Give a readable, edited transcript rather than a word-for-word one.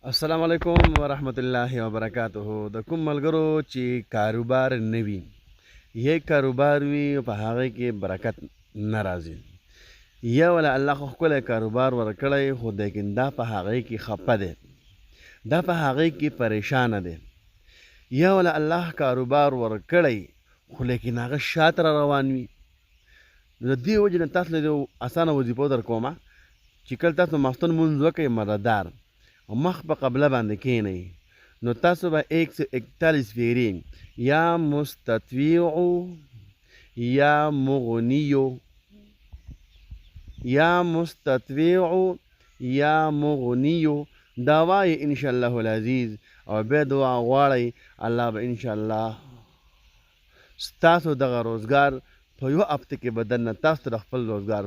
السلام علیکم ورحمت الله وبرکاتہ. د کوم ملګرو چې کاروبار نه وي یا کاروبار وي په هغه کې برکت نه راځي، یا ولا الله خو ښکلی کاروبار ورکړی خو لیکن دا په هغه کې خفه دی، دا په هغه کې پریشانه دی، یا ولا الله کاروبار ورکړی خو لیکن هغه شاته را روان وي. نو د دې وجې نه تاسو له یو اسانه وظیفو در کومه چې کله تاسو ماخستن مونځ وکئ مددار او مخ په قبله باندې کښېنئ، نو تاسو به 141 فیرې یا مستطیع یا مغنیو یا مستطیع یا مغنیو دا وایي انشاءالله العزیز، او بیا دعا غواړئ الله به انشاءالله ستاسو دغه روزګار په یو هفته کې به درنه تاسو ته د خپل روزګار